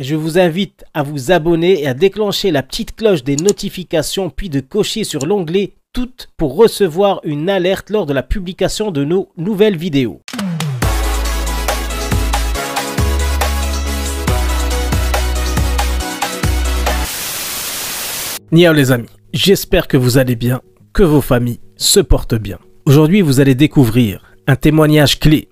Je vous invite à vous abonner et à déclencher la petite cloche des notifications, puis de cocher sur l'onglet Toutes pour recevoir une alerte lors de la publication de nos nouvelles vidéos. Niao les amis, j'espère que vous allez bien, que vos familles se portent bien. Aujourd'hui, vous allez découvrir un témoignage clé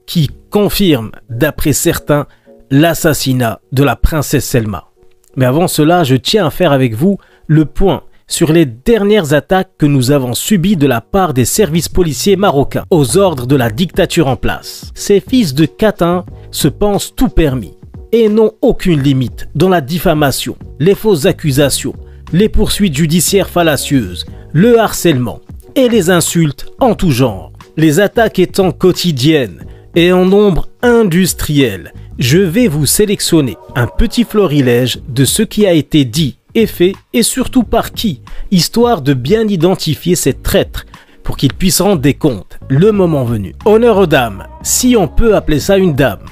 qui confirme, d'après certains, l'assassinat de la princesse Selma. Mais avant cela, je tiens à faire avec vous le point sur les dernières attaques que nous avons subies de la part des services policiers marocains aux ordres de la dictature en place. Ces fils de catin se pensent tout permis et n'ont aucune limite dans la diffamation, les fausses accusations, les poursuites judiciaires fallacieuses, le harcèlement et les insultes en tout genre. Les attaques étant quotidiennes et en nombre industriel, je vais vous sélectionner un petit florilège de ce qui a été dit et fait et surtout par qui, histoire de bien identifier ces traîtres pour qu'ils puissent rendre des comptes le moment venu. Honneur aux dames, si on peut appeler ça une dame,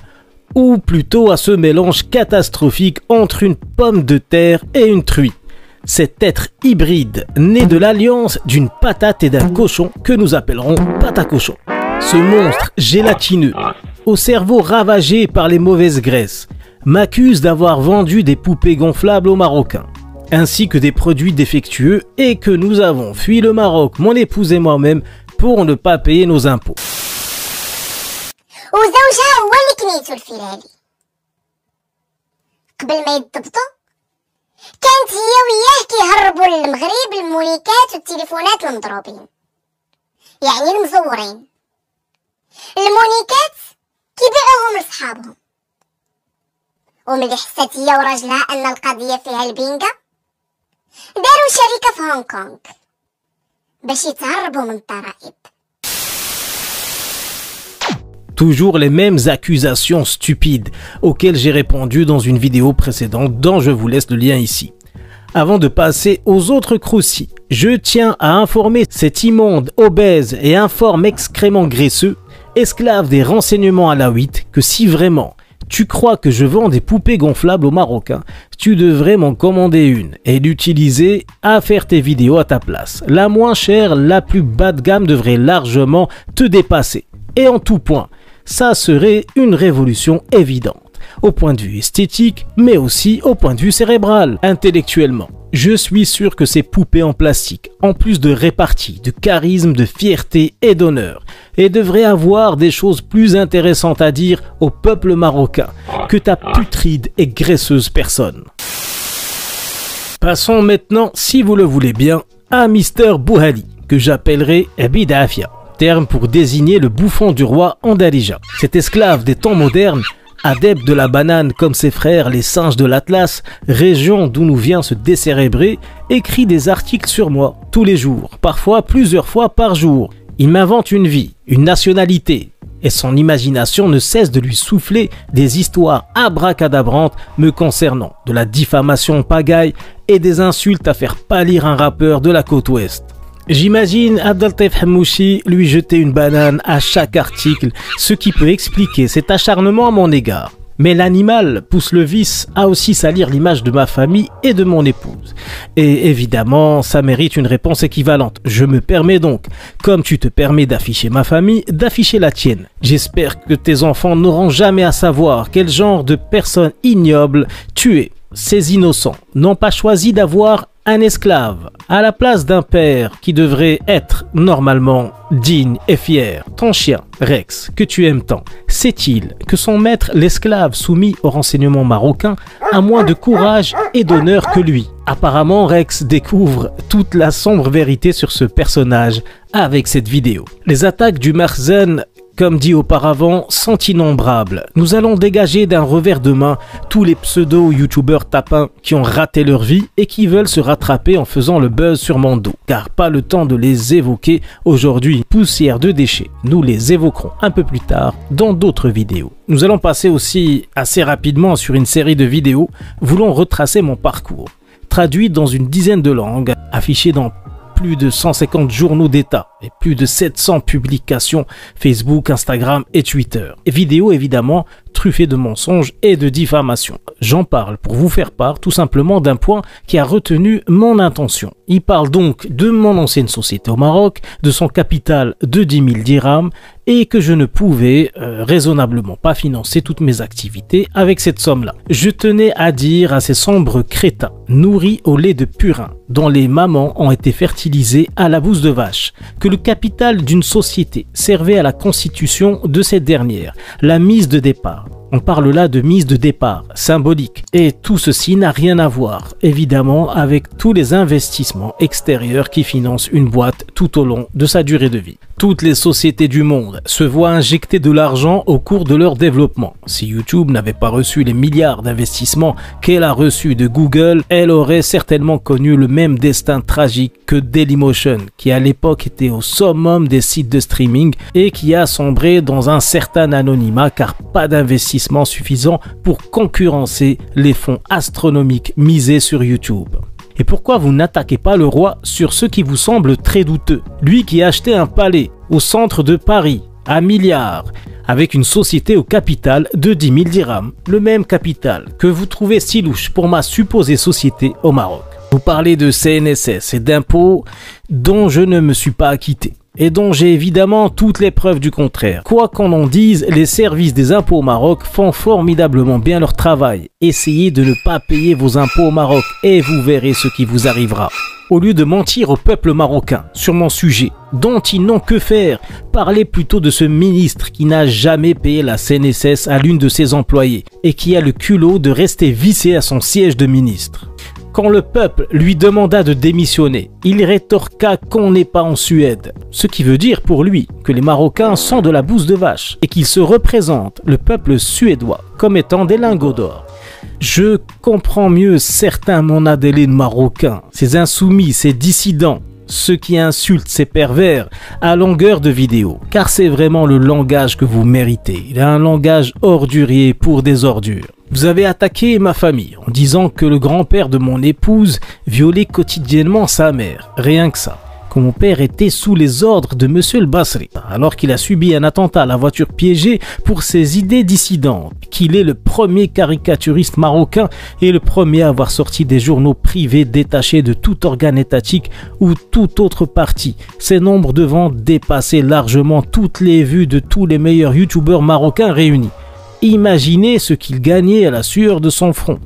ou plutôt à ce mélange catastrophique entre une pomme de terre et une truie. Cet être hybride né de l'alliance d'une patate et d'un cochon que nous appellerons patacochon. Ce monstre gélatineux, au cerveau ravagé par les mauvaises graisses, m'accuse d'avoir vendu des poupées gonflables aux Marocains, ainsi que des produits défectueux et que nous avons fui le Maroc, mon épouse et moi-même, pour ne pas payer nos impôts. كانت هي وياه كيهربوا للمغرب المونيكات والتليفونات المضروبين، يعني المزورين. المونيكات كيبيعوهم لصحابهم، وملي حست هي وراجلها ان القضيه فيها البينكا داروا شركه في هونغ كونغ باش يتهربوا من الضرائب. Toujours les mêmes accusations stupides auxquelles j'ai répondu dans une vidéo précédente dont je vous laisse le lien ici. Avant de passer aux autres croustilles, je tiens à informer cet immonde, obèse et informe excrément graisseux, esclave des renseignements alaouites, que si vraiment tu crois que je vends des poupées gonflables aux Marocains, tu devrais m'en commander une et l'utiliser à faire tes vidéos à ta place. La moins chère, la plus bas de gamme devrait largement te dépasser. Et en tout point, ça serait une révolution évidente, au point de vue esthétique, mais aussi au point de vue cérébral, intellectuellement. Je suis sûr que ces poupées en plastique, en plus de répartie, de charisme, de fierté et d'honneur, et devraient avoir des choses plus intéressantes à dire au peuple marocain que ta putride et graisseuse personne. Passons maintenant, si vous le voulez bien, à Mister Bouhali, que j'appellerai Bidafia. Terme pour désigner le bouffon du roi Andalija. Cet esclave des temps modernes, adepte de la banane comme ses frères les singes de l'Atlas, région d'où nous vient se décérébrer, écrit des articles sur moi tous les jours, parfois plusieurs fois par jour. Il m'invente une vie, une nationalité, et son imagination ne cesse de lui souffler des histoires abracadabrantes me concernant, de la diffamation pagaille et des insultes à faire pâlir un rappeur de la côte ouest. J'imagine Abdeltaif Hamouchi lui jeter une banane à chaque article, ce qui peut expliquer cet acharnement à mon égard. Mais l'animal pousse le vice à aussi salir l'image de ma famille et de mon épouse. Et évidemment, ça mérite une réponse équivalente. Je me permets donc, comme tu te permets d'afficher ma famille, d'afficher la tienne. J'espère que tes enfants n'auront jamais à savoir quel genre de personne ignoble tu es. Ces innocents n'ont pas choisi d'avoir un esclave à la place d'un père qui devrait être normalement digne et fier. Ton chien, Rex, que tu aimes tant, sait-il que son maître, l'esclave soumis au renseignement marocain, a moins de courage et d'honneur que lui? Apparemment, Rex découvre toute la sombre vérité sur ce personnage avec cette vidéo. Les attaques du Marzen, comme dit auparavant, sont innombrables. Nous allons dégager d'un revers de main tous les pseudo-youtubeurs tapins qui ont raté leur vie et qui veulent se rattraper en faisant le buzz sur mon dos. Car pas le temps de les évoquer aujourd'hui. Poussière de déchets, nous les évoquerons un peu plus tard dans d'autres vidéos. Nous allons passer aussi assez rapidement sur une série de vidéos voulant retracer mon parcours, traduit dans une dizaine de langues, affiché dans plus de 150 journaux d'État et plus de 700 publications Facebook, Instagram et Twitter. Et vidéos évidemment truffées de mensonges et de diffamations. J'en parle pour vous faire part tout simplement d'un point qui a retenu mon attention. Il parle donc de mon ancienne société au Maroc, de son capital de 10 000 dirhams et que je ne pouvais raisonnablement pas financer toutes mes activités avec cette somme-là. Je tenais à dire à ces sombres crétins, nourris au lait de purin, dont les mamans ont été fertilisées à la bouse de vache, que le capital d'une société servait à la constitution de cette dernière, la mise de départ. On parle là de mise de départ, symbolique. Et tout ceci n'a rien à voir, évidemment, avec tous les investissements extérieurs qui financent une boîte tout au long de sa durée de vie. Toutes les sociétés du monde se voient injecter de l'argent au cours de leur développement. Si YouTube n'avait pas reçu les milliards d'investissements qu'elle a reçus de Google, elle aurait certainement connu le même destin tragique que Dailymotion, qui à l'époque était au summum des sites de streaming et qui a sombré dans un certain anonymat car pas d'investissement suffisant pour concurrencer les fonds astronomiques misés sur YouTube. Et pourquoi vous n'attaquez pas le roi sur ce qui vous semble très douteux? Lui qui a acheté un palais au centre de Paris à milliards, avec une société au capital de 10 000 dirhams, le même capital que vous trouvez si louche pour ma supposée société au Maroc. Vous parlez de CNSS et d'impôts dont je ne me suis pas acquitté et dont j'ai évidemment toutes les preuves du contraire. Quoi qu'on en dise, les services des impôts au Maroc font formidablement bien leur travail. Essayez de ne pas payer vos impôts au Maroc et vous verrez ce qui vous arrivera. Au lieu de mentir au peuple marocain sur mon sujet, dont ils n'ont que faire, parlez plutôt de ce ministre qui n'a jamais payé la CNSS à l'une de ses employées et qui a le culot de rester vissé à son siège de ministre. Quand le peuple lui demanda de démissionner, il rétorqua qu'on n'est pas en Suède. Ce qui veut dire pour lui que les Marocains sont de la bouse de vache et qu'il se représente, le peuple suédois, comme étant des lingots d'or. Je comprends mieux certains monadélines marocains, ces insoumis, ces dissidents, ceux qui insultent ces pervers à longueur de vidéo, car c'est vraiment le langage que vous méritez. Il est un langage ordurier pour des ordures. Vous avez attaqué ma famille en disant que le grand-père de mon épouse violait quotidiennement sa mère, rien que ça. Que mon père était sous les ordres de Monsieur El Basri, alors qu'il a subi un attentat à la voiture piégée pour ses idées dissidentes, qu'il est le premier caricaturiste marocain et le premier à avoir sorti des journaux privés détachés de tout organe étatique ou tout autre parti, ces nombres devant dépasser largement toutes les vues de tous les meilleurs youtubeurs marocains réunis. Imaginez ce qu'il gagnait à la sueur de son front.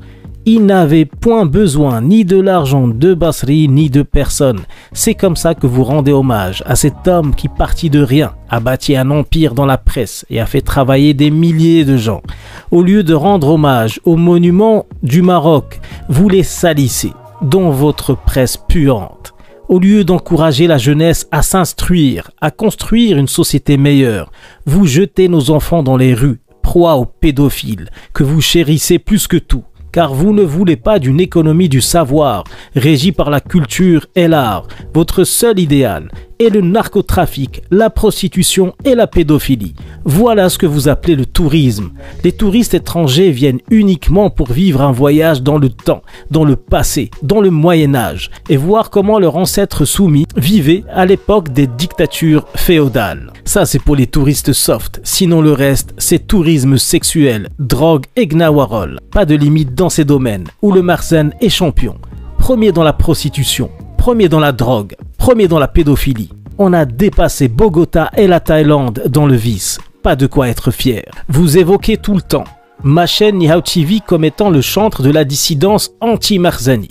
Il n'avait point besoin ni de l'argent de Basri ni de personne. C'est comme ça que vous rendez hommage à cet homme qui, parti de rien, a bâti un empire dans la presse et a fait travailler des milliers de gens. Au lieu de rendre hommage aux monuments du Maroc, vous les salissez dans votre presse puante. Au lieu d'encourager la jeunesse à s'instruire, à construire une société meilleure, vous jetez nos enfants dans les rues, proie aux pédophiles, que vous chérissez plus que tout. Car vous ne voulez pas d'une économie du savoir, régie par la culture et l'art. Votre seul idéal est le narcotrafic, la prostitution et la pédophilie. Voilà ce que vous appelez le tourisme. Les touristes étrangers viennent uniquement pour vivre un voyage dans le temps, dans le passé, dans le Moyen-Âge, et voir comment leurs ancêtres soumis vivaient à l'époque des dictatures féodales. Ça, c'est pour les touristes soft. Sinon, le reste, c'est tourisme sexuel, drogue et gnawarol. Pas de limite dans ces domaines où le Marzen est champion. Premier dans la prostitution, premier dans la drogue, premier dans la pédophilie. On a dépassé Bogota et la Thaïlande dans le vice. Pas de quoi être fier. Vous évoquez tout le temps ma chaîne Nihao TV comme étant le chantre de la dissidence anti-Marzani.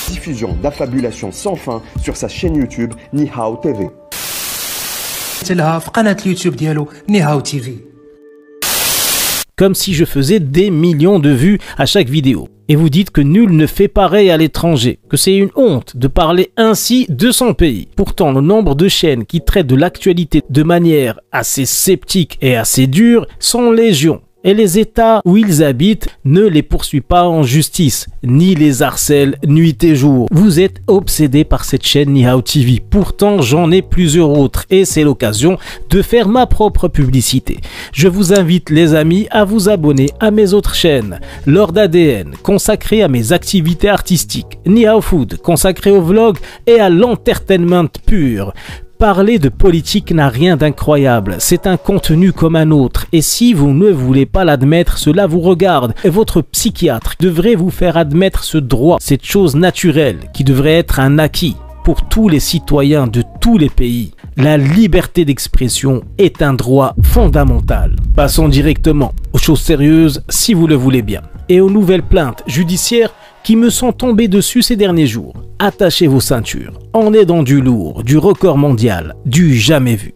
Diffusion d'affabulation sans fin sur sa chaîne YouTube Nihao TV. Comme si je faisais des millions de vues à chaque vidéo. Et vous dites que nul ne fait pareil à l'étranger, que c'est une honte de parler ainsi de son pays. Pourtant, le nombre de chaînes qui traitent de l'actualité de manière assez sceptique et assez dure sont légion. Et les États où ils habitent ne les poursuivent pas en justice, ni les harcèlent nuit et jour. Vous êtes obsédés par cette chaîne Nihao TV. Pourtant, j'en ai plusieurs autres et c'est l'occasion de faire ma propre publicité. Je vous invite les amis à vous abonner à mes autres chaînes. Lord ADN, consacré à mes activités artistiques. Nihao Food, consacré au vlog et à l'entertainment pur. Parler de politique n'a rien d'incroyable, c'est un contenu comme un autre et si vous ne voulez pas l'admettre, cela vous regarde et votre psychiatre devrait vous faire admettre ce droit, cette chose naturelle qui devrait être un acquis pour tous les citoyens de tous les pays. La liberté d'expression est un droit fondamental. Passons directement aux choses sérieuses si vous le voulez bien et aux nouvelles plaintes judiciaires qui me sont tombées dessus ces derniers jours. Attachez vos ceintures, on est dans du lourd, du record mondial, du jamais vu.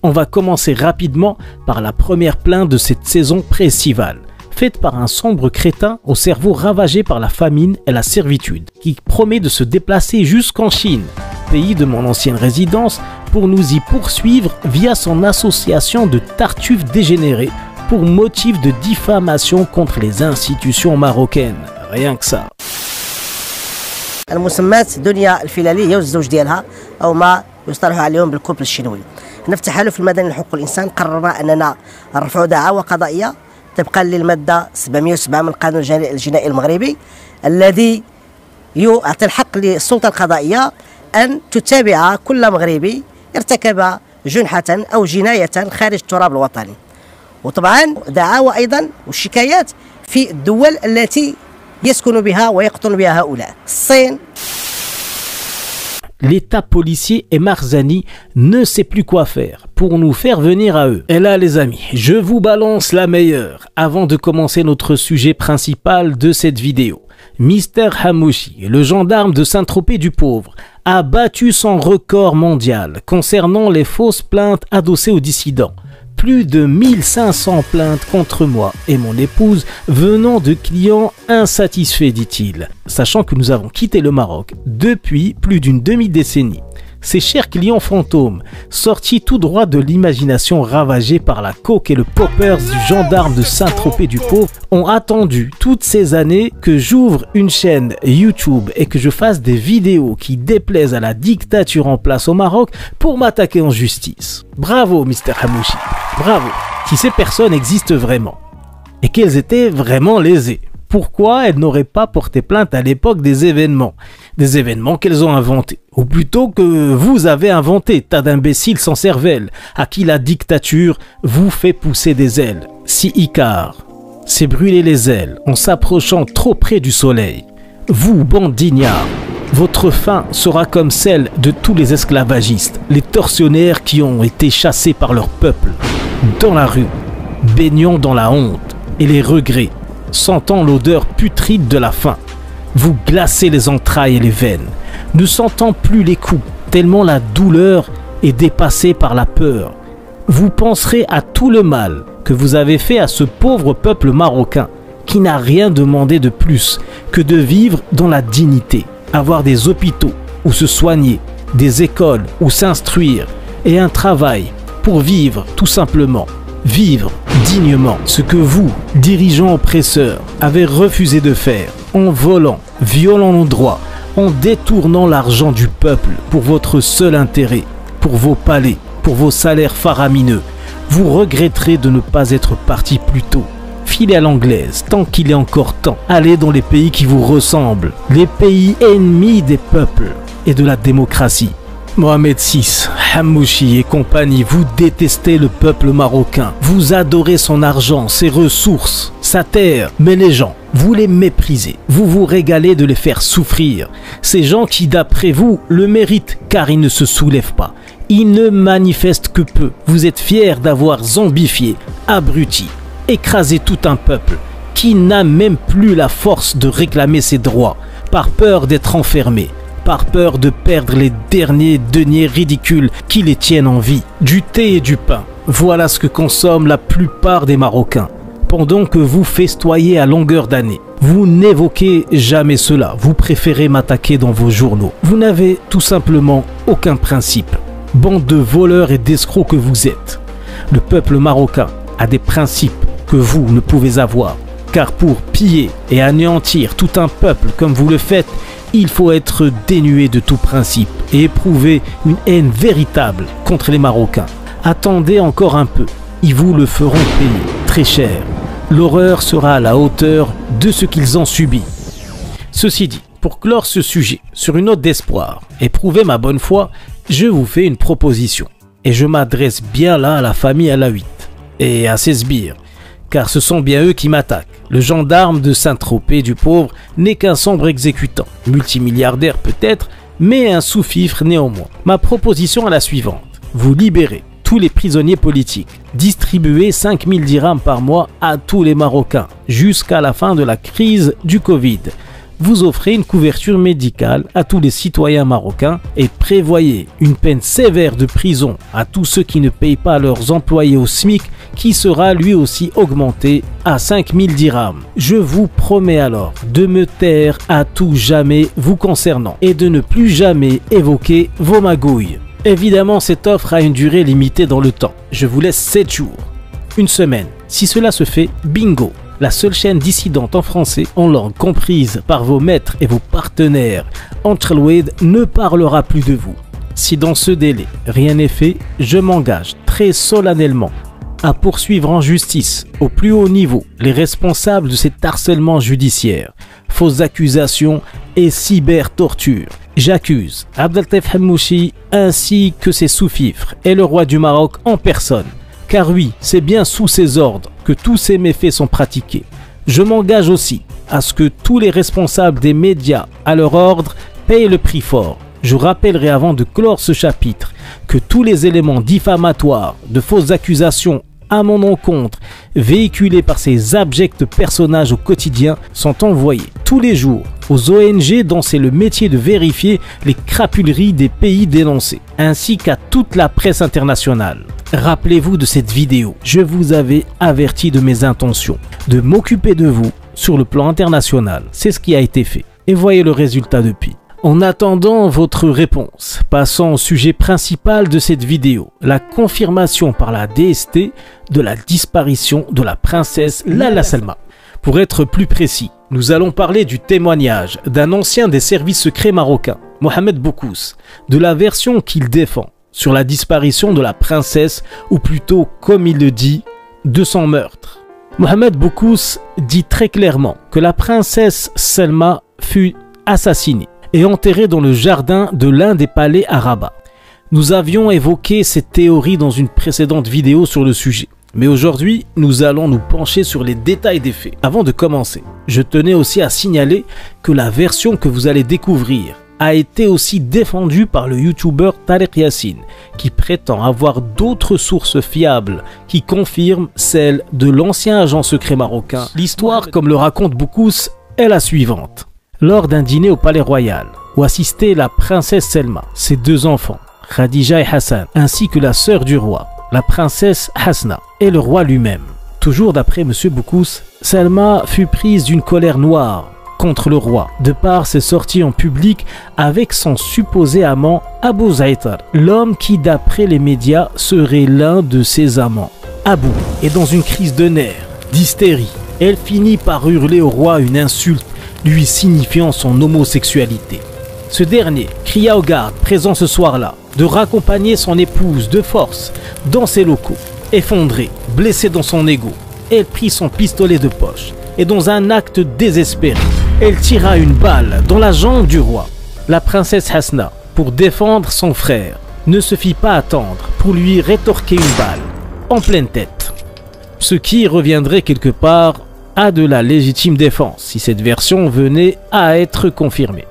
On va commencer rapidement par la première plainte de cette saison pré-estivale, faite par un sombre crétin au cerveau ravagé par la famine et la servitude, qui promet de se déplacer jusqu'en Chine, pays de mon ancienne résidence, pour nous y poursuivre via son association de tartuffes dégénérés pour motif de diffamation contre les institutions marocaines. Rien que ça. المسمات دنيا الفلالي هي والزوج ديالها او ما يصطلح عليهم بالكوبل الشنوي. حنا في التحالف المدني لحقوق الانسان قررنا اننا نرفعوا دعوى قضائيه طبقا للماده 707 من القانون الجنائي المغربي الذي يعطي الحق للسلطه القضائيه ان تتابع كل مغربي ارتكب جنحه او جنايه خارج التراب الوطني. وطبعا دعاوى ايضا والشكايات في الدول التي يسكن بها ويقطن بها هؤلاء. الصين. L'état policier et Marzani ne sait plus quoi faire pour nous faire venir à eux. Et là les amis, je vous balance la meilleure avant de commencer notre sujet principal de cette vidéo. Mr Hamouchi, le gendarme de Saint-Tropez du Pauvre, a battu son record mondial concernant les fausses plaintes adossées aux dissidents. Plus de 1500 plaintes contre moi et mon épouse venant de clients insatisfaits, dit-il, sachant que nous avons quitté le Maroc depuis plus d'une demi-décennie. Ces chers clients fantômes, sortis tout droit de l'imagination ravagée par la coke et le poppers du gendarme de Saint-Tropez du Pauvre, ont attendu toutes ces années que j'ouvre une chaîne YouTube et que je fasse des vidéos qui déplaisent à la dictature en place au Maroc pour m'attaquer en justice. Bravo Mr Hamouchi, bravo. Si ces personnes existent vraiment et qu'elles étaient vraiment lésées, pourquoi elles n'auraient pas porté plainte à l'époque des événements qu'elles ont inventés, ou plutôt que vous avez inventé, tas d'imbéciles sans cervelle, à qui la dictature vous fait pousser des ailes. Si Icare s'est brûlé les ailes en s'approchant trop près du soleil, vous, bande d'ignards, votre fin sera comme celle de tous les esclavagistes, les tortionnaires qui ont été chassés par leur peuple, dans la rue, baignant dans la honte et les regrets, sentant l'odeur putride de la faim. Vous glacez les entrailles et les veines, ne sentant plus les coups, tellement la douleur est dépassée par la peur. Vous penserez à tout le mal que vous avez fait à ce pauvre peuple marocain qui n'a rien demandé de plus que de vivre dans la dignité, avoir des hôpitaux où se soigner, des écoles où s'instruire et un travail pour vivre tout simplement, vivre dignement, ce que vous, dirigeants oppresseurs, avez refusé de faire en volant, violant nos droits, en détournant l'argent du peuple pour votre seul intérêt, pour vos palais, pour vos salaires faramineux. Vous regretterez de ne pas être parti plus tôt. Filez à l'anglaise tant qu'il est encore temps. Allez dans les pays qui vous ressemblent, les pays ennemis des peuples et de la démocratie. Mohamed VI, Hamouchi et compagnie, vous détestez le peuple marocain. Vous adorez son argent, ses ressources, sa terre. Mais les gens, vous les méprisez. Vous vous régalez de les faire souffrir. Ces gens qui, d'après vous, le méritent car ils ne se soulèvent pas. Ils ne manifestent que peu. Vous êtes fiers d'avoir zombifié, abruti, écrasé tout un peuple qui n'a même plus la force de réclamer ses droits par peur d'être enfermé, par peur de perdre les derniers deniers ridicules qui les tiennent en vie. Du thé et du pain, voilà ce que consomment la plupart des Marocains, pendant que vous festoyez à longueur d'année. Vous n'évoquez jamais cela, vous préférez m'attaquer dans vos journaux. Vous n'avez tout simplement aucun principe. Bande de voleurs et d'escrocs que vous êtes. Le peuple marocain a des principes que vous ne pouvez avoir. Car pour piller et anéantir tout un peuple comme vous le faites, il faut être dénué de tout principe et éprouver une haine véritable contre les Marocains. Attendez encore un peu, ils vous le feront payer très cher. L'horreur sera à la hauteur de ce qu'ils ont subi. Ceci dit, pour clore ce sujet sur une note d'espoir et prouver ma bonne foi, je vous fais une proposition. Et je m'adresse bien là à la famille Alaouite et à ses sbires, car ce sont bien eux qui m'attaquent. Le gendarme de Saint-Tropez du pauvre n'est qu'un sombre exécutant, multimilliardaire peut-être, mais un sous-fifre néanmoins. Ma proposition est la suivante. Vous libérez tous les prisonniers politiques, distribuez 5000 dirhams par mois à tous les Marocains jusqu'à la fin de la crise du Covid. Vous offrez une couverture médicale à tous les citoyens marocains et prévoyez une peine sévère de prison à tous ceux qui ne payent pas leurs employés au SMIC, qui sera lui aussi augmenté à 5000 dirhams. Je vous promets alors de me taire à tout jamais vous concernant et de ne plus jamais évoquer vos magouilles. Évidemment, cette offre a une durée limitée dans le temps. Je vous laisse 7 jours, une semaine. Si cela se fait, bingo! La seule chaîne dissidente en français, en langue comprise par vos maîtres et vos partenaires, Antrelwed, ne parlera plus de vous. Si dans ce délai, rien n'est fait, je m'engage très solennellement à poursuivre en justice, au plus haut niveau, les responsables de cet harcèlement judiciaire, fausses accusations et cyber-torture. J'accuse Abdeltef Hammouchi ainsi que ses sous-fifres et le roi du Maroc en personne. Car oui, c'est bien sous ses ordres que tous ces méfaits sont pratiqués. Je m'engage aussi à ce que tous les responsables des médias à leur ordre payent le prix fort. Je rappellerai avant de clore ce chapitre que tous les éléments diffamatoires, de fausses accusations à mon encontre, véhiculés par ces abjects personnages au quotidien, sont envoyés tous les jours aux ONG dont c'est le métier de vérifier les crapuleries des pays dénoncés, ainsi qu'à toute la presse internationale. Rappelez-vous de cette vidéo, je vous avais averti de mes intentions, de m'occuper de vous sur le plan international. C'est ce qui a été fait. Et voyez le résultat depuis. En attendant votre réponse, passons au sujet principal de cette vidéo, la confirmation par la DST de la disparition de la princesse Lala Salma. Pour être plus précis, nous allons parler du témoignage d'un ancien des services secrets marocains, Mohamed Boukous, de la version qu'il défend sur la disparition de la princesse, ou plutôt, comme il le dit, de son meurtre. Mohamed Boukous dit très clairement que la princesse Salma fut assassinée et enterrée dans le jardin de l'un des palais à Rabat. Nous avions évoqué cette théorie dans une précédente vidéo sur le sujet. Mais aujourd'hui, nous allons nous pencher sur les détails des faits. Avant de commencer, je tenais aussi à signaler que la version que vous allez découvrir a été aussi défendue par le youtubeur Tariq Yassine, qui prétend avoir d'autres sources fiables qui confirment celle de l'ancien agent secret marocain. L'histoire, comme le raconte Boukous, est la suivante. Lors d'un dîner au Palais Royal, où assistaient la princesse Selma, ses deux enfants, Khadija et Hassan, ainsi que la sœur du roi, la princesse Hasna, et le roi lui-même. Toujours d'après M. Boukous, Selma fut prise d'une colère noire contre le roi, de par ses sorties en public avec son supposé amant Abou Zaïtar, l'homme qui d'après les médias serait l'un de ses amants. Abou est dans une crise de nerfs, d'hystérie. Elle finit par hurler au roi une insulte lui signifiant son homosexualité. Ce dernier cria aux gardes présents ce soir-là de raccompagner son épouse de force dans ses locaux. Effondrée, blessée dans son ego, elle prit son pistolet de poche et dans un acte désespéré, elle tira une balle dans la jambe du roi. La princesse Hasna, pour défendre son frère, ne se fit pas attendre pour lui rétorquer une balle en pleine tête. Ce qui reviendrait quelque part à de la légitime défense si cette version venait à être confirmée.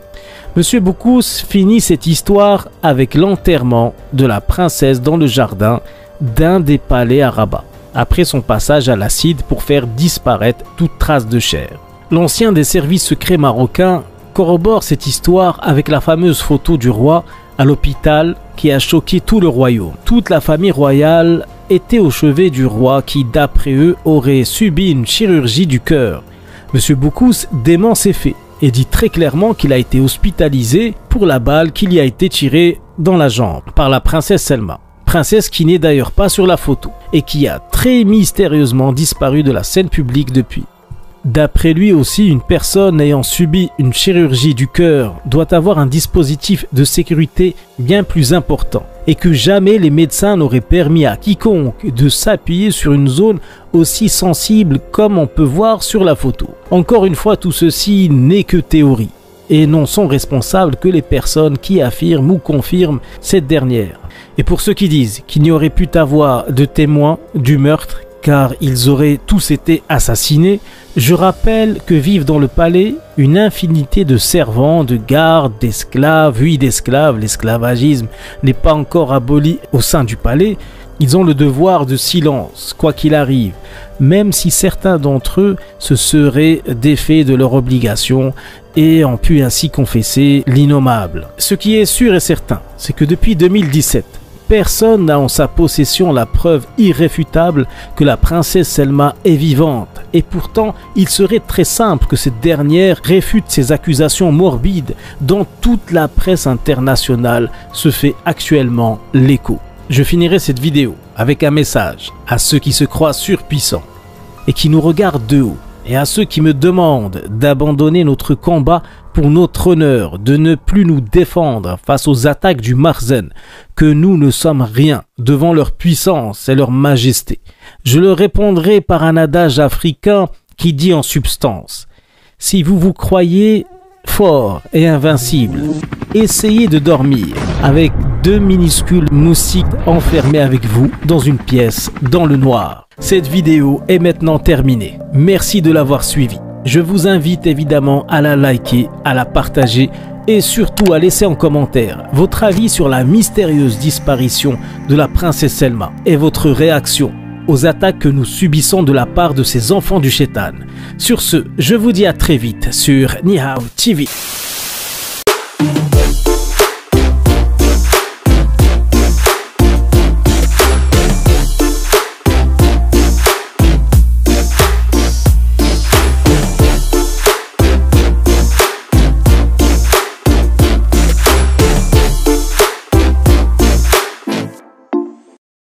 Monsieur Boukous finit cette histoire avec l'enterrement de la princesse dans le jardin d'un des palais à Rabat, après son passage à l'acide pour faire disparaître toute trace de chair. L'ancien des services secrets marocains corrobore cette histoire avec la fameuse photo du roi à l'hôpital qui a choqué tout le royaume. Toute la famille royale était au chevet du roi qui, d'après eux, aurait subi une chirurgie du cœur. Monsieur Boukous dément ces faits et dit très clairement qu'il a été hospitalisé pour la balle qui lui a été tirée dans la jambe par la princesse Selma. princesse qui n'est d'ailleurs pas sur la photo et qui a très mystérieusement disparu de la scène publique depuis. D'après lui aussi, une personne ayant subi une chirurgie du cœur doit avoir un dispositif de sécurité bien plus important et que jamais les médecins n'auraient permis à quiconque de s'appuyer sur une zone aussi sensible comme on peut voir sur la photo. Encore une fois, tout ceci n'est que théorie et n'en sont responsables que les personnes qui affirment ou confirment cette dernière. Et pour ceux qui disent qu'il n'y aurait pu avoir de témoins du meurtre car ils auraient tous été assassinés, je rappelle que vivent dans le palais une infinité de servants, de gardes, d'esclaves. Oui, d'esclaves, l'esclavagisme n'est pas encore aboli au sein du palais. Ils ont le devoir de silence, quoi qu'il arrive, même si certains d'entre eux se seraient défaits de leur obligation et ont pu ainsi confesser l'innommable. Ce qui est sûr et certain, c'est que depuis 2017, personne n'a en sa possession la preuve irréfutable que la princesse Selma est vivante. Et pourtant, il serait très simple que cette dernière réfute ces accusations morbides dont toute la presse internationale se fait actuellement l'écho. Je finirai cette vidéo avec un message à ceux qui se croient surpuissants et qui nous regardent de haut, et à ceux qui me demandent d'abandonner notre combat pour notre honneur, de ne plus nous défendre face aux attaques du Marzen, que nous ne sommes rien devant leur puissance et leur majesté. Je leur répondrai par un adage africain qui dit en substance: si vous vous croyez fort et invincible, essayez de dormir avec 2 minuscules moustiques enfermés avec vous dans une pièce dans le noir. Cette vidéo est maintenant terminée. Merci de l'avoir suivie. Je vous invite évidemment à la liker, à la partager et surtout à laisser en commentaire votre avis sur la mystérieuse disparition de la princesse Selma et votre réaction aux attaques que nous subissons de la part de ces enfants du Shaitan. Sur ce, je vous dis à très vite sur Ni Hao TV.